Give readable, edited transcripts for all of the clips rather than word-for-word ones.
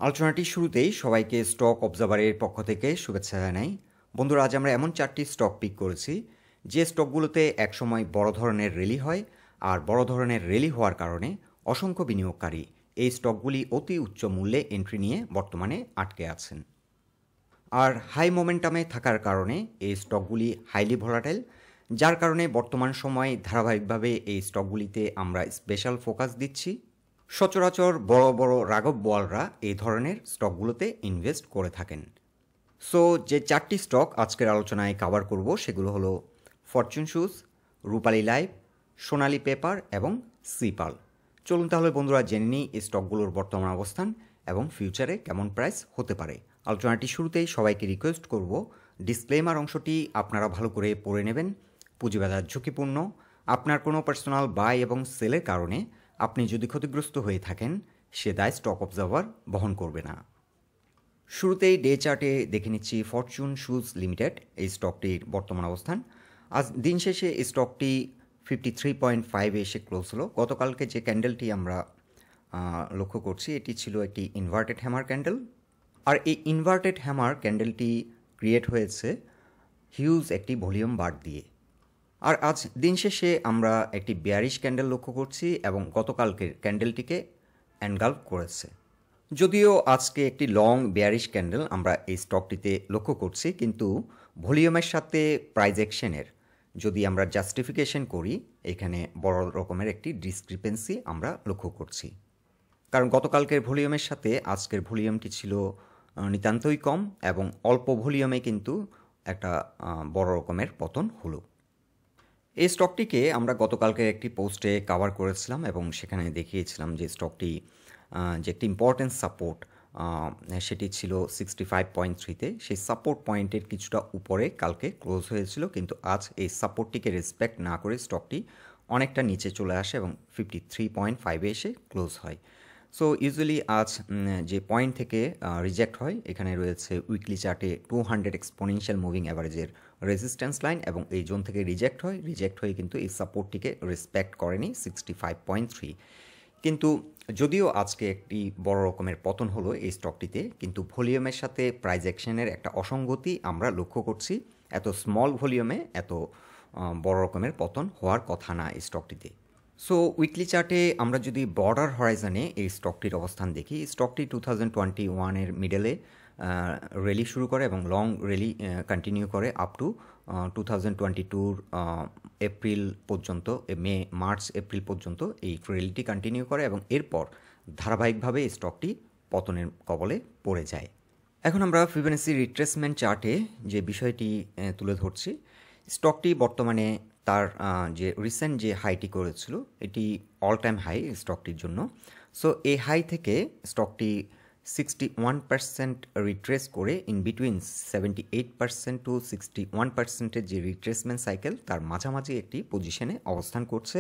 আলোচনাটির শুরুতেই সবাইকে স্টক অবজারভারের পক্ষ থেকে শুভেচ্ছা জানাই। বন্ধুরা, আজ আমরা এমন 4টি স্টক পিক করেছি যে স্টকগুলোতে একসময় বড় ধরনের র্যালি হয়, আর বড় ধরনের র্যালি হওয়ার কারণে অসংখ্য বিনিয়োগকারী এই স্টকগুলি অতি উচ্চ মূল্যে এন্ট্রি নিয়ে বর্তমানে আটকে আছেন। আর হাই মোমেন্টামে থাকার কারণে এই স্টকগুলি হাইলি ভলাটাইল, যার কারণে বর্তমান সময়ে ধারাবাহিকভাবে এই স্টকগুলিতে আমরা স্পেশাল ফোকাস দিচ্ছি। সচরাচর বড় বড় রাঘব বোয়ালরা এই ধরনের স্টকগুলোতে ইনভেস্ট করে থাকেন। সো যে 4টি স্টক আজকের আলোচনায় কভার করব সেগুলো হলো ফরচুন শুজ, রূপালী লাইফ, সোনালী পেপার এবং সিপাল। চলুন তাহলে বন্ধুরা জেনে নিই এই স্টকগুলোর বর্তমান অবস্থান এবং ফিউচারে কেমন প্রাইস হতে পারে। আলোচনাটি শুরুতেই সবাইকে রিকোয়েস্ট করব ডিসক্লেমার অংশটি আপনারা ভালো করে পড়ে নেবেন। পুঁজিবাজার ঝুঁকিপূর্ণ। আপনার কোনো পার্সোনাল বাই এবং সেলের কারণে আপনি যদি ক্ষতিগ্রস্ত হয়ে থাকেন, সে দায় স্টক অবজারভার বহন করবে না। শুরুতেই ডে চার্টে দেখে নিচ্ছি ফরচুন শুজ লিমিটেড এই স্টকটির বর্তমান অবস্থান। আজ দিন শেষে এই স্টকটি 53.5 এসে ক্লোজ হলো। গতকালকে যে ক্যান্ডেলটি আমরা লক্ষ্য করছি এটি ছিল একটি ইনভার্টেড হ্যামার ক্যান্ডেল, আর এই ইনভার্টেড হ্যামার ক্যান্ডেলটি ক্রিয়েট হয়েছে হিউজ একটি ভলিউম বার দিয়ে। আর আজ দিন শেষে আমরা একটি বেয়ারিশ ক্যান্ডেল লক্ষ্য করছি এবং গতকালকের ক্যান্ডেলটিকে এনগালফ করেছে। যদিও আজকে একটি লং বেয়ারিশ ক্যান্ডেল আমরা এই স্টকটিতে লক্ষ্য করছি, কিন্তু ভলিউমের সাথে প্রাইস অ্যাকশনের যদি আমরা জাস্টিফিকেশন করি, এখানে বড় রকমের একটি ডিসক্রিপেন্সি আমরা লক্ষ্য করছি। কারণ গতকালকের ভলিউমের সাথে আজকের ভলিউমটি ছিল নিতান্তই কম এবং অল্প ভলিউমে কিন্তু একটা বড় রকমের পতন হলো। এই স্টকটিকে আমরা গতকালকের একটি পোস্টে কভার করেছিলাম এবং সেখানে দেখিয়েছিলাম যে স্টকটি যে একটি ইম্পর্টেন্ট সাপোর্ট সেটি ছিল 65.3-তে। সেই সাপোর্ট পয়েন্টের কিছুটা উপরে কালকে ক্লোজ হয়েছিল, কিন্তু আজ এই সাপোর্টটিকে রেসপেক্ট না করে স্টকটি অনেকটা নিচে চলে আসে এবং 53.5-এ এসে ক্লোজ হয়। সো ইউজুয়ালি আজ যে পয়েন্ট থেকে রিজেক্ট হয়, এখানে রয়েছে উইকলি চার্টে 200 এক্সপোনেনশিয়াল মুভিং অ্যাভারেজের রেজিস্ট্যান্স লাইন এবং এই জোন থেকে রিজেক্ট হয়ে কিন্তু এই সাপোর্টটিকে রেসপেক্ট করেনি 65.3। কিন্তু যদিও আজকে একটি বড় রকমের পতন হলো এই স্টকটিতে, কিন্তু ভলিউমের সাথে প্রাইস অ্যাকশনের একটা অসঙ্গতি আমরা লক্ষ্য করছি। এত স্মল ভলিউমে এত বড় রকমের পতন হওয়ার কথা না এই স্টকটিতে। সো উইকলি চার্টে আমরা যদি বর্ডার হরাইজনে এই স্টকটির অবস্থান দেখি, স্টকটি 2021-এর মিডলে র্যালি শুরু করে এবং লং র্যালি কন্টিনিউ করে আপ টু 2022-র এপ্রিল পর্যন্ত, মার্চ এপ্রিল পর্যন্ত এই র্যালিটি কন্টিনিউ করে এবং এরপর ধারাবাহিকভাবে এই স্টকটি পতনের কবলে পড়ে যায়। এখন আমরা ফিবোনাচি রিট্রেসমেন্ট চার্টে যে বিষয়টি তুলে ধরছি, স্টকটি বর্তমানে তার যে রিসেন্ট যে হাইটি করেছিল এটি অল টাইম হাই স্টকটির জন্য। সো এই হাই থেকে স্টকটি 61% রিট্রেস করে ইন বিটুইন 78% টু 61%-এর যে রিট্রেসমেন্ট সাইকেল তার মাঝামাঝি একটি পজিশনে অবস্থান করছে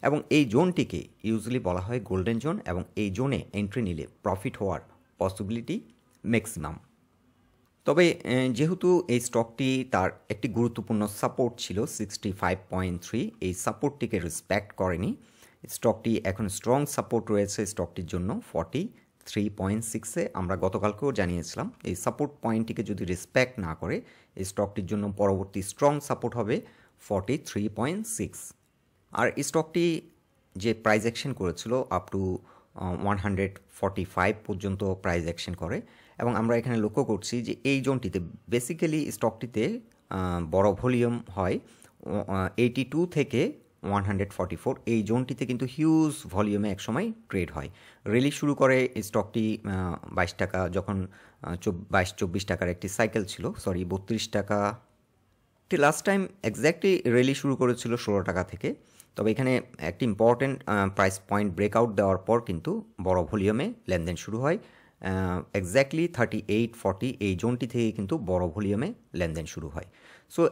এবং এই জোনটিকে ইউজুয়ালি বলা হয় গোল্ডেন জোন এবং এই জোনে এন্ট্রি নিলে প্রফিট হওয়ার পসিবিলিটি ম্যাক্সিমাম। তবে যেহেতু এই স্টকটি তার একটি গুরুত্বপূর্ণ সাপোর্ট ছিল 65.3, এই সাপোর্টটিকে রেসপেক্ট করেনি। স্টকটি এখন স্ট্রং সাপোর্ট রয়েছে স্টকটির জন্য 43.6-এ। আমরা গতকালকেও জানিয়েছিলাম এই সাপোর্ট পয়েন্টটিকে যদি রেসপেক্ট না করে এই স্টকটির জন্য পরবর্তী স্ট্রং সাপোর্ট হবে 43.6। আর এই স্টকটি যে প্রাইস অ্যাকশন করেছিল আপ টু 145 পর্যন্ত প্রাইস অ্যাকশন করে এবং আমরা এখানে লক্ষ্য করছি যে এই জোনটিতে বেসিক্যালি স্টকটিতে বড় ভলিউম হয় 82 থেকে 144। এই জোনটিতে কিন্তু হিউজ ভলিউমে একসময় ট্রেড হয়। র্যালি শুরু করে এই স্টকটি 22 টাকা, যখন 22-24 টাকার একটি সাইকেল ছিল, 32 টাকা লাস্ট টাইম এক্স্যাক্টলি র্যালি শুরু করেছিল 16 টাকা থেকে। তবে এখানে একটি ইম্পর্টেন্ট প্রাইস পয়েন্ট ব্রেকআউট দেওয়ার পর কিন্তু বড় ভলিউমে লেনদেন শুরু হয়। এক্স্যাক্টলি 38-40 এই জোনটি থেকে কিন্তু বড় ভলিউমে লেনদেন শুরু হয়। সো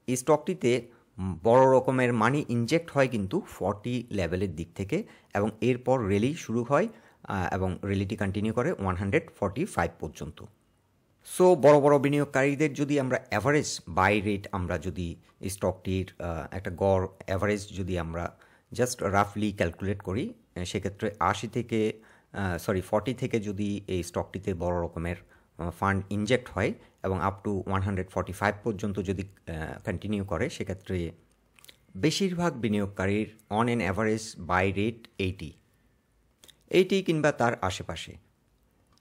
এই স্টকটিতে বড় রকমের মানি ইনজেক্ট হয় কিন্তু 40 লেভেলের দিক থেকে এবং এরপর র্যালি শুরু হয় এবং র্যালিটি কন্টিনিউ করে 145 পর্যন্ত। সো বড় বড় বিনিয়োগকারীদের যদি আমরা অ্যাভারেজ বাই রেট আমরা যদি স্টকটির একটা গড় অ্যাভারেজ যদি আমরা জাস্ট রাফলি ক্যালকুলেট করি, সেক্ষেত্রে 80 থেকে 40 থেকে যদি এই স্টকটিতে বড় রকমের ফান্ড ইনজেক্ট হয় এবং আপ টু 145 পর্যন্ত যদি কন্টিনিউ করে, সেক্ষেত্রে বেশিরভাগ বিনিয়োগকারীর on an average buy rate 80 কিংবা তার আশেপাশে।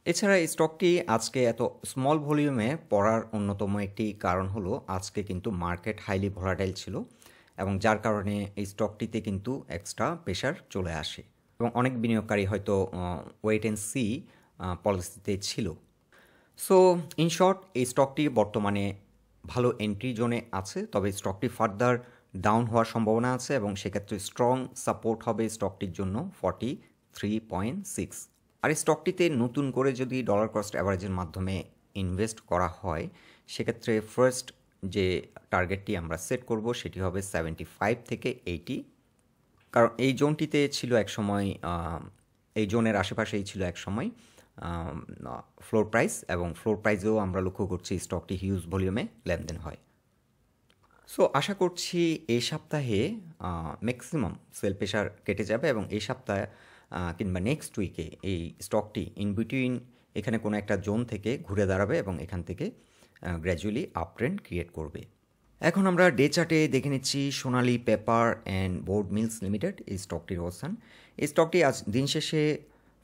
এছাড়া এই স্টকটি আজকে এত স্মল ভলিউমে পড়ার অন্যতম একটি কারণ হলো আজকে কিন্তু মার্কেট হাইলি ভলাটাইল ছিল এবং যার কারণে এই স্টকটিতে কিন্তু এক্সট্রা প্রেশার চলে আসে এবং অনেক বিনিয়োগকারী হয়তো ওয়েট অ্যান্ড সি পলিসিতে ছিল। সো ইন শর্ট, এই স্টকটি বর্তমানে ভালো এন্ট্রি জোনে আছে, তবে স্টকটি ফার্দার ডাউন হওয়ার সম্ভাবনা আছে এবং সেক্ষেত্রে স্ট্রং সাপোর্ট হবে স্টকটির জন্য 43.6। আর এই স্টকটিতে নতুন করে যদি ডলার কস্ট অ্যাভারেজের মাধ্যমে ইনভেস্ট করা হয়, সেক্ষেত্রে ফার্স্ট যে টার্গেটটি আমরা সেট করব সেটি হবে 75 থেকে 80, কারণ এই জোনটিতে ছিল এক সময়, এই জোনের আশেপাশেই ছিল এক সময় ফ্লোর প্রাইস, এবং ফ্লোর প্রাইসেও আমরা লক্ষ্য করছি স্টকটি হিউজ ভলিউমে লেনদেন হয়। সো আশা করছি এই সপ্তাহে ম্যাক্সিমাম সেল প্রেশার কেটে যাবে এবং এই সপ্তাহে কিংবা নেক্সট উইকে এই স্টকটি ইন বিটুইন এখানে কোনো একটা জোন থেকে ঘুরে দাঁড়াবে এবং এখান থেকে গ্র্যাজুয়ালি আপ ট্রেন্ড ক্রিয়েট করবে। এখন আমরা ডে চার্টে দেখে নিচ্ছি Sonali paper and board mills limited এই স্টকটির অবস্থান। এই স্টকটি আজ দিন শেষে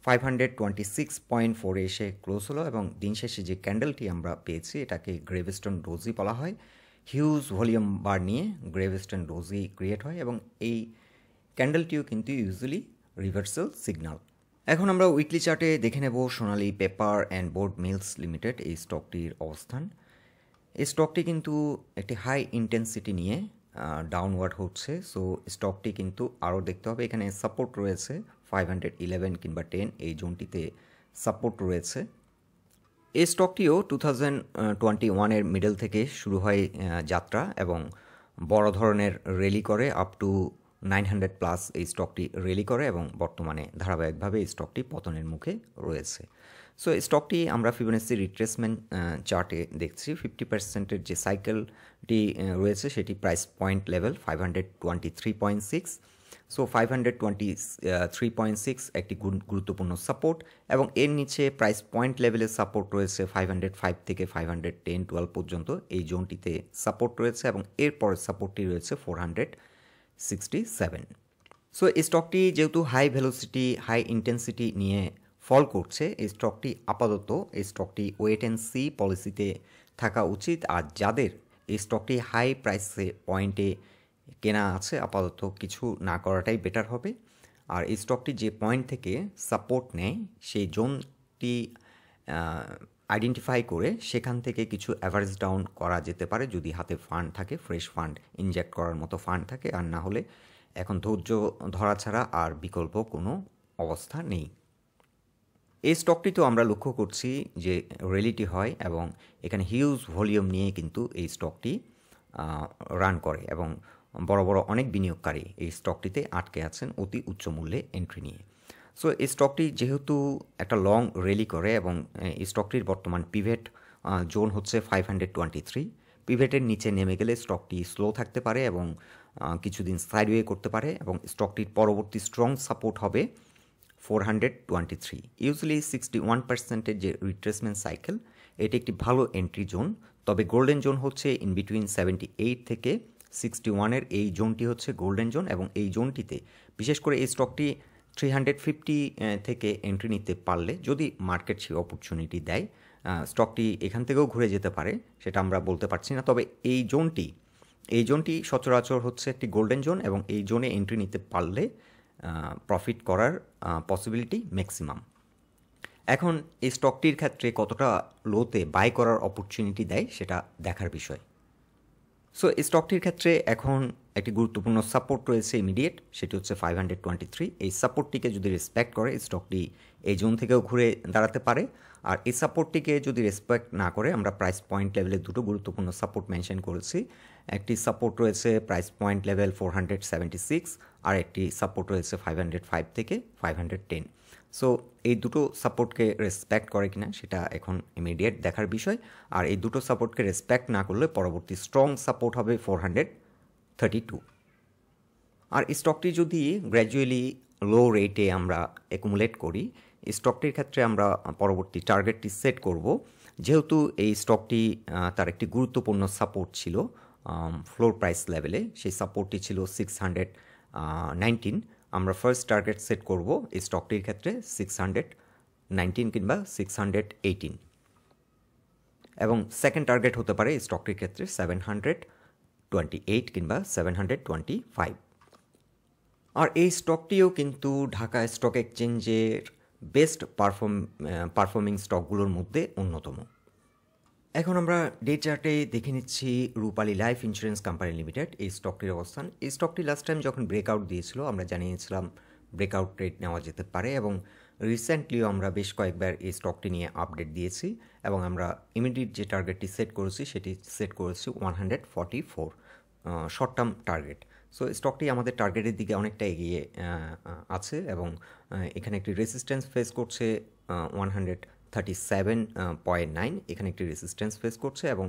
526.4 এসে ক্লোজ হলো এবং দিন শেষে যে ক্যান্ডেলটি আমরা পেয়েছি এটাকে গ্রেভস্টোন ডোজি বলা হয়। হিউজ ভলিউম বার নিয়ে গ্রেভস্টোন ডোজি ক্রিয়েট হয় এবং এই ক্যান্ডেলটিও কিন্তু ইউজুয়ালি রিভার্সাল সিগন্যাল। এখন আমরা উইকলি চার্টে দেখে নেব Sonali paper and board mills limited এই স্টকটির অবস্থান। এই স্টকটি কিন্তু একটি হাই ইন্টেন্সিটি নিয়ে ডাউনওয়ার্ড হচ্ছে। সো স্টকটি কিন্তু আরও দেখতে হবে, এখানে সাপোর্ট রয়েছে 511 কিংবা 10, এই জোনটিতে সাপোর্ট রয়েছে। এই স্টকটিও 2021-এর মিডল থেকে শুরু হয় যাত্রা এবং বড় ধরনের র্যালি করে আপ টু 900+ এই স্টকটি র্যালি করে এবং বর্তমানে ধারাবাহিকভাবে এই স্টকটি পতনের মুখে রয়েছে। সো এই স্টকটি আমরা ফিবোনাচি রিট্রেসমেন্ট চার্টে দেখছি 50%-এর যে সাইকেলটি রয়েছে সেটি প্রাইস পয়েন্ট লেভেল 523.6। সো 523.6 একটি গুরুত্বপূর্ণ সাপোর্ট এবং এর নিচে প্রাইস পয়েন্ট লেভেলের সাপোর্ট রয়েছে 505 থেকে 510-12 পর্যন্ত এই জোনটিতে সাপোর্ট রয়েছে এবং এরপরের সাপোর্টটি রয়েছে 467। সো এই স্টকটি যেহেতু হাই ভেলোসিটি হাই ইন্টেন্সিটি নিয়ে ফল করছে, এই স্টকটি আপাতত এই স্টকটি ওয়েট অ্যান্ড সি পলিসিতে থাকা উচিত। আর যাদের এই স্টকটি হাই প্রাইসে পয়েন্টে কেনা আছে আপাতত কিছু না করাটাই বেটার হবে। আর এই স্টকটি যে পয়েন্ট থেকে সাপোর্ট নেয় সেই জোনটি আইডেন্টিফাই করে সেখান থেকে কিছু অ্যাভারেজ ডাউন করা যেতে পারে যদি হাতে ফান্ড থাকে, ফ্রেশ ফান্ড ইনজেক্ট করার মতো ফান্ড থাকে, আর না হলে এখন ধৈর্য ধরা ছাড়া আর বিকল্প কোনো অবস্থা নেই। এই স্টকটি তো আমরা লক্ষ্য করছি যে র্যালিটি হয় এবং এখানে হিউজ ভলিউম নিয়ে কিন্তু এই স্টকটি রান করে এবং বড় বড় অনেক বিনিয়োগকারী এই স্টকটিতে আটকে আছেন অতি উচ্চ মূল্যে এন্ট্রি নিয়ে। সো এই স্টকটি যেহেতু একটা লং র্যালি করে এবং এই স্টকটির বর্তমান পিভেট জোন হচ্ছে 523, পিভেটের নিচে নেমে গেলে স্টকটি স্লো থাকতে পারে এবং কিছুদিন সাইডওয়ে করতে পারে এবং স্টকটির পরবর্তী স্ট্রং সাপোর্ট হবে 423। ইউজুয়ালি 61%-এর যে রিট্রেসমেন্ট সাইকেল এটি একটি ভালো এন্ট্রি জোন, তবে গোল্ডেন জোন হচ্ছে ইন বিটুইন 78 থেকে 61-এর এই জোনটি হচ্ছে গোল্ডেন জোন এবং এই জোনটিতে বিশেষ করে এই স্টকটি 350 থেকে এন্ট্রি নিতে পারলে যদি মার্কেট সেই অপরচুনিটি দেয় স্টকটি এখান থেকেও ঘুরে যেতে পারে, সেটা আমরা বলতে পারছি না। তবে এই জোনটি সচরাচর হচ্ছে একটি গোল্ডেন জোন এবং এই জোনে এন্ট্রি নিতে পারলে প্রফিট করার পসিবিলিটি ম্যাক্সিমাম। এখন এই স্টকটির ক্ষেত্রে কতটা লোতে বাই করার অপরচুনিটি দেয় সেটা দেখার বিষয়। সো এই স্টকটির ক্ষেত্রে এখন একটি গুরুত্বপূর্ণ সাপোর্ট রয়েছে ইমিডিয়েট, সেটি হচ্ছে 523। এই সাপোর্টটিকে যদি রেসপেক্ট করে স্টকটি এই জোন থেকেও ঘুরে দাঁড়াতে পারে, আর এই সাপোর্টটিকে যদি রেসপেক্ট না করে আমরা প্রাইস পয়েন্ট লেভেলে দুটো গুরুত্বপূর্ণ সাপোর্ট মেনশন করেছি। একটি সাপোর্ট রয়েছে প্রাইস পয়েন্ট লেভেল 476 আর একটি সাপোর্ট রয়েছে 505 থেকে 510। সো এই দুটো সাপোর্টকে রেসপেক্ট করে কিনা সেটা এখন ইমিডিয়েট দেখার বিষয়, আর এই দুটো সাপোর্টকে রেসপেক্ট না করলে পরবর্তী স্ট্রং সাপোর্ট হবে 432। আর স্টকটি যদি গ্র্যাজুয়ালি লো রেটে আমরা অ্যাকুমুলেট করি, স্টকটির ক্ষেত্রে আমরা পরবর্তী টার্গেটটি সেট করব। যেহেতু এই স্টকটি তার একটি গুরুত্বপূর্ণ সাপোর্ট ছিল ফ্লোর প্রাইস লেভেলে, সেই সাপোর্টটি ছিল 619। আমরা ফার্স্ট টার্গেট সেট করব এই স্টকটির ক্ষেত্রে 619 কিংবা 618, এবং সেকেন্ড টার্গেট হতে পারে এই স্টকটির ক্ষেত্রে 728 কিংবা 725। আর এই স্টকটিও কিন্তু ঢাকা স্টক এক্সচেঞ্জের বেস্ট পারফর্মিং স্টকগুলোর মধ্যে অন্যতম। এখন আমরা ডে চার্টে দেখে নিচ্ছি রূপালী লাইফ ইন্স্যুরেন্স কোম্পানি লিমিটেড, এই স্টকটির অবস্থান। এই স্টকটি লাস্ট টাইম যখন ব্রেকআউট দিয়েছিল আমরা জানিয়েছিলাম ব্রেকআউট ট্রেড নেওয়া যেতে পারে, এবং রিসেন্টলিও আমরা বেশ কয়েকবার এই স্টকটি নিয়ে আপডেট দিয়েছি, এবং আমরা ইমিডিয়েট যে টার্গেটটি সেট করেছি সেটি সেট করেছি 144 শর্ট টার্ম টার্গেট। সো স্টকটি আমাদের টার্গেটের দিকে অনেকটা এগিয়ে আছে, এবং এখানে একটি রেসিস্ট্যান্স ফেস করছে 137.9, এখানে একটি রেসিস্ট্যান্স ফেস করছে, এবং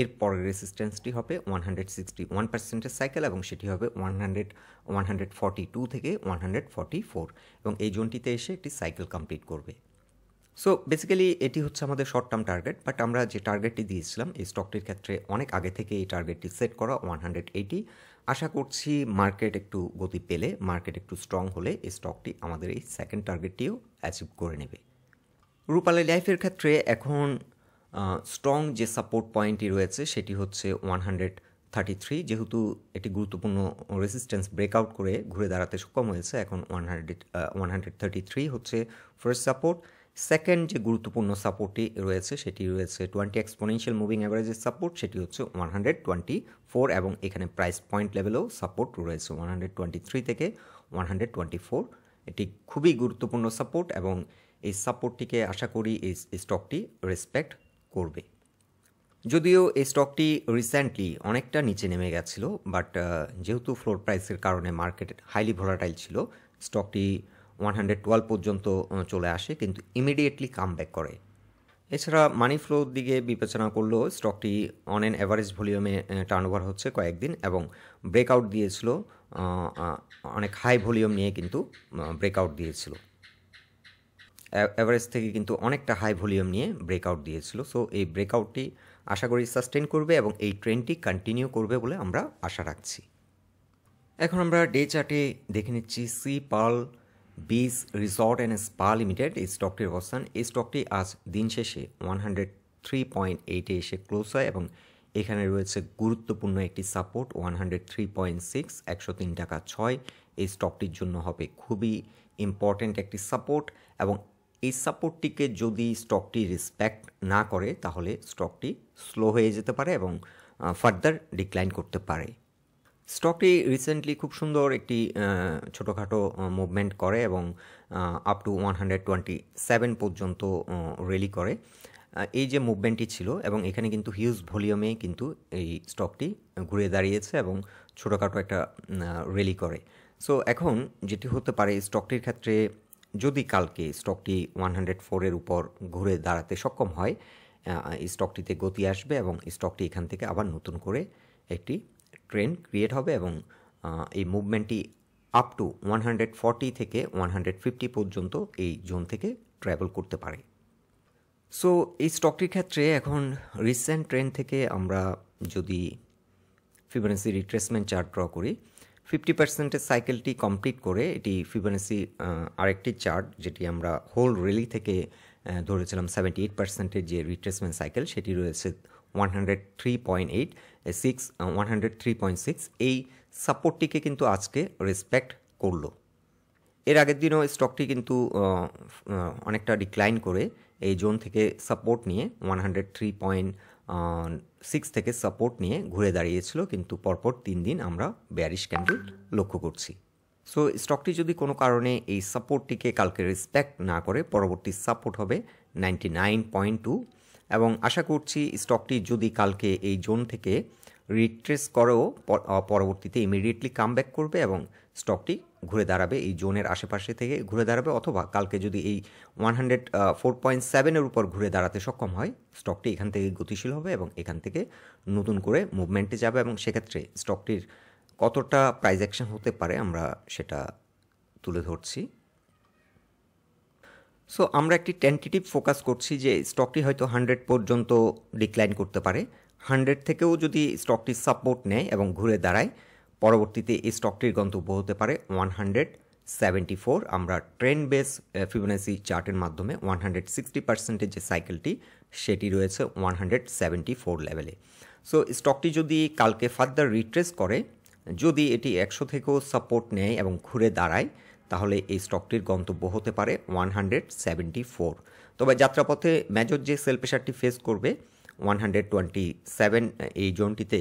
এর পরের রেসিস্ট্যান্সটি হবে 161% সাইকেল, এবং সেটি হবে 142 থেকে 144, এবং এই জোনটিতে এসে একটি সাইকেল কমপ্লিট করবে। সো বেসিক্যালি এটি হচ্ছে আমাদের শর্ট টার্ম টার্গেট, বাট আমরা যে টার্গেটটি দিয়েছিলাম এই স্টকটির ক্ষেত্রে অনেক আগে থেকে এই টার্গেটটি সেট করা 180। আশা করছি মার্কেট একটু গতি পেলে, মার্কেট একটু স্ট্রং হলে এই স্টকটি আমাদের এই সেকেন্ড টার্গেটটিও অ্যাচিভ করে নেবে। রূপালী লাইফের ক্ষেত্রে এখন স্ট্রং যে সাপোর্ট পয়েন্টটি রয়েছে সেটি হচ্ছে 133, যেহেতু এটি গুরুত্বপূর্ণ রেসিস্ট্যান্স ব্রেকআউট করে ঘুরে দাঁড়াতে সক্ষম হয়েছে। এখন 133 হচ্ছে ফার্স্ট সাপোর্ট। সেকেন্ড যে গুরুত্বপূর্ণ সাপোর্টটি রয়েছে সেটি রয়েছে 20 এক্সপোনেনশিয়াল মুভিং অ্যাভারেজের সাপোর্ট, সেটি হচ্ছে 124, এবং এখানে প্রাইস পয়েন্ট লেভেলেও সাপোর্ট রয়েছে 123 থেকে 124। এটি খুবই গুরুত্বপূর্ণ সাপোর্ট, এবং এই সাপোর্টটিকে আশা করি এই স্টকটি রেসপেক্ট করবে। যদিও এই স্টকটি রিসেন্টলি অনেকটা নিচে নেমে গেছিল, বাট যেহেতু ফ্লোর প্রাইসের কারণে মার্কেট হাইলি ভোলাটাইল ছিল, স্টকটি 112 পর্যন্ত চলে আসে, কিন্তু ইমিডিয়েটলি কাম ব্যাক করে। এছাড়া মানি ফ্লোর দিকে বিবেচনা করলেও স্টকটি অন অ্যান অ্যাভারেজ ভলিউমে টার্নওভার হচ্ছে কয়েকদিন, এবং ব্রেকআউট দিয়েছিল অনেক হাই ভলিউম নিয়ে, কিন্তু ব্রেকআউট দিয়েছিল অ্যাভারেজ থেকে কিন্তু অনেকটা হাই ভলিউম নিয়ে ব্রেকআউট দিয়েছিল। সো এই ব্রেকআউটটি আশা করি সাস্টেন করবে, এবং এই ট্রেন্ডটি কন্টিনিউ করবে বলে আমরা আশা রাখছি। এখন আমরা ডে চার্টে দেখে নিচ্ছি sea pearl beach resort and spa limited, এই স্টকটির অবস্থান। এই স্টকটি আজ দিন শেষে 103.8-এ এসে ক্লোজ হয়, এবং এখানে রয়েছে গুরুত্বপূর্ণ একটি সাপোর্ট 103.6, 103 টাকা 6। এই স্টকটির জন্য হবে খুবই ইম্পর্ট্যান্ট একটি সাপোর্ট, এবং এই সাপোর্টটিকে যদি স্টকটি রেসপেক্ট না করে তাহলে স্টকটি স্লো হয়ে যেতে পারে এবং ফার্দার ডিক্লাইন করতে পারে। স্টকটি রিসেন্টলি খুব সুন্দর একটি ছোটোখাটো মুভমেন্ট করে, এবং আপ টু 127 পর্যন্ত র্যালি করে। এই যে মুভমেন্টটি ছিল, এবং এখানে কিন্তু হিউজ ভলিউমে কিন্তু এই স্টকটি ঘুরে দাঁড়িয়েছে এবং ছোটোখাটো একটা র্যালি করে। সো এখন যেটি হতে পারে স্টকটির ক্ষেত্রে, যদি কালকে স্টকটি 104-এর উপর ঘুরে দাঁড়াতে সক্ষম হয়, এই স্টকটিতে গতি আসবে, এবং স্টকটি এখান থেকে আবার নতুন করে একটি ট্রেন্ড ক্রিয়েট হবে, এবং এই মুভমেন্টটি আপ টু 140 থেকে 150 পর্যন্ত এই জোন থেকে ট্রাভেল করতে পারে। সো এই স্টকটির ক্ষেত্রে এখন রিসেন্ট ট্রেন্ড থেকে আমরা যদি ফিবোনাচি রিট্রেসমেন্ট চার্ট ড্র করি, 50%-এর সাইকেলটি কমপ্লিট করে এটি ফিবোনাচি আরেকটি চার্ট, যেটি আমরা হোল র্যালি থেকে ধরেছিলাম 78%-এর যে রিট্রেসমেন্ট সাইকেল, সেটি রয়েছে 103.6। এই সাপোর্টটিকে কিন্তু আজকে রেসপেক্ট করলো। এর আগের দিনও স্টকটি কিন্তু অনেকটা ডিক্লাইন করে এই জোন থেকে সাপোর্ট নিয়ে 103.6 থেকে সাপোর্ট নিয়ে ঘুরে দাঁড়িয়েছিল, কিন্তু পরপর 3 দিন আমরা বেয়ারিশ ক্যান্ডেল লক্ষ্য করছি। সো স্টকটি যদি কোনো কারণে এই সাপোর্টটিকে কালকে রেসপেক্ট না করে, পরবর্তী সাপোর্ট হবে 99.2, এবং আশা করছি স্টকটি যদি কালকে এই জোন থেকে রিট্রেস করেও পরবর্তীতে ইমিডিয়েটলি কামব্যাক করবে, এবং স্টকটি ঘুরে দাঁড়াবে এই জোনের আশেপাশে থেকে ঘুরে দাঁড়াবে, অথবা কালকে যদি এই 104.7-এর উপর ঘুরে দাঁড়াতে সক্ষম হয়, স্টকটি এখান থেকে গতিশীল হবে এবং এখান থেকে নতুন করে মুভমেন্টে যাবে, এবং সেক্ষেত্রে স্টকটির কতটা প্রাইস অ্যাকশন হতে পারে আমরা সেটা তুলে ধরছি। সো আমরা একটি টেন্টেটিভ ফোকাস করছি যে স্টকটি হয়তো 100 পর্যন্ত ডিক্লাইন করতে পারে। 100 থেকেও যদি স্টকটি সাপোর্ট নেয় এবং ঘুরে দাঁড়ায়, পরবর্তীতে এই স্টকটির গন্তব্য হতে পারে 174। আমরা ট্রেন্ড বেস ফিবোনাসি চার্টের মাধ্যমে 160% যে সাইকেলটি সেটি রয়েছে 174 লেভেলে। সো স্টকটি যদি কালকে ফার্দার রিট্রেস করে, যদি এটি 100 থেকেও সাপোর্ট নেয় এবং ঘুরে দাঁড়ায়, তাহলে এই স্টকটির গন্তব্য হতে পারে 174। তবে যাত্রাপথে মেজর যে সেল প্রেশারটি ফেস করবে 127, এই জোনটিতে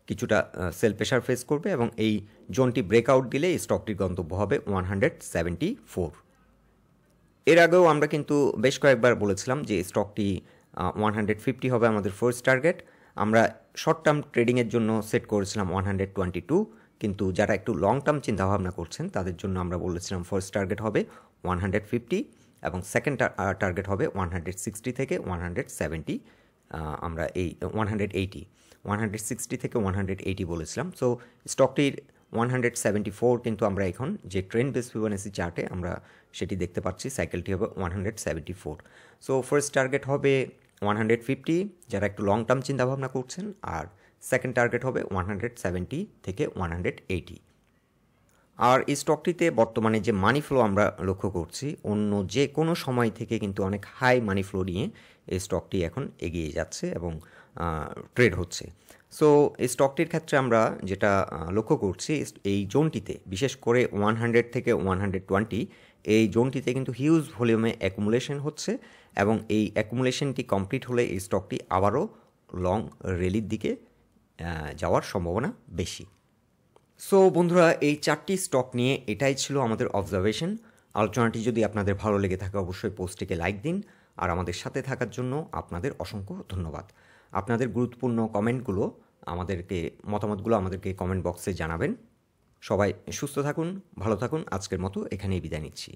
কিছুটা সেল প্রেশার ফেস করবে এবং এই জোনটি ব্রেকআউট দিলে এই স্টকটির গন্তব্য হবে 174। এর আগেও আমরা কিন্তু বেশ কয়েকবার বলেছিলাম যে স্টকটি 150 হবে আমাদের ফার্স্ট টার্গেট। আমরা শর্ট টার্ম ট্রেডিংয়ের জন্য সেট করেছিলাম 122, কিন্তু যারা একটু লং টার্ম চিন্তাভাবনা করছেন তাদের জন্য আমরা বলেছিলাম ফার্স্ট টার্গেট হবে 150 এবং সেকেন্ড টার্গেট হবে 160 থেকে 170। আমরা এই 160 থেকে 180 বলেছিলাম। সো স্টকটির 174 কিন্তু আমরা এখন যে ট্রেন্ড বেস ফিবোনাসি চার্টে আমরা সেটি দেখতে পাচ্ছি, সাইকেলটি হবে 174। সো ফার্স্ট টার্গেট হবে 150 যারা একটু লং টার্ম চিন্তাভাবনা করছেন, আর সেকেন্ড টার্গেট হবে 170 থেকে 180। আর এই স্টকটিতে বর্তমানে যে মানি ফ্লো আমরা লক্ষ্য করছি, অন্য যে কোনো সময় থেকে কিন্তু অনেক হাই মানি ফ্লো নিয়ে এই স্টকটি এখন এগিয়ে যাচ্ছে এবং ট্রেড হচ্ছে। সো এই স্টকটির ক্ষেত্রে আমরা যেটা লক্ষ্য করছি, এই জোনটিতে বিশেষ করে 100 থেকে 120 এই জোনটিতে কিন্তু হিউজ ভলিউমে অ্যাকুমুলেশন হচ্ছে এবং এই অ্যাকুমুলেশনটি কমপ্লিট হলে এই স্টকটি আবারও লং র্যালির দিকে যাওয়ার সম্ভাবনা বেশি। সো বন্ধুরা, এই 4টি স্টক নিয়ে এটাই ছিল আমাদের অবজারভেশন। আলোচনাটি যদি আপনাদের ভালো লেগে থাকে অবশ্যই পোস্টটিকে লাইক দিন, আর আমাদের সাথে থাকার জন্য আপনাদের অসংখ্য ধন্যবাদ। আপনাদের গুরুত্বপূর্ণ মতামতগুলো আমাদেরকে কমেন্ট বক্সে জানাবেন। সবাই সুস্থ থাকুন, ভালো থাকুন। আজকের মতো এখানেই বিদায় নিচ্ছি।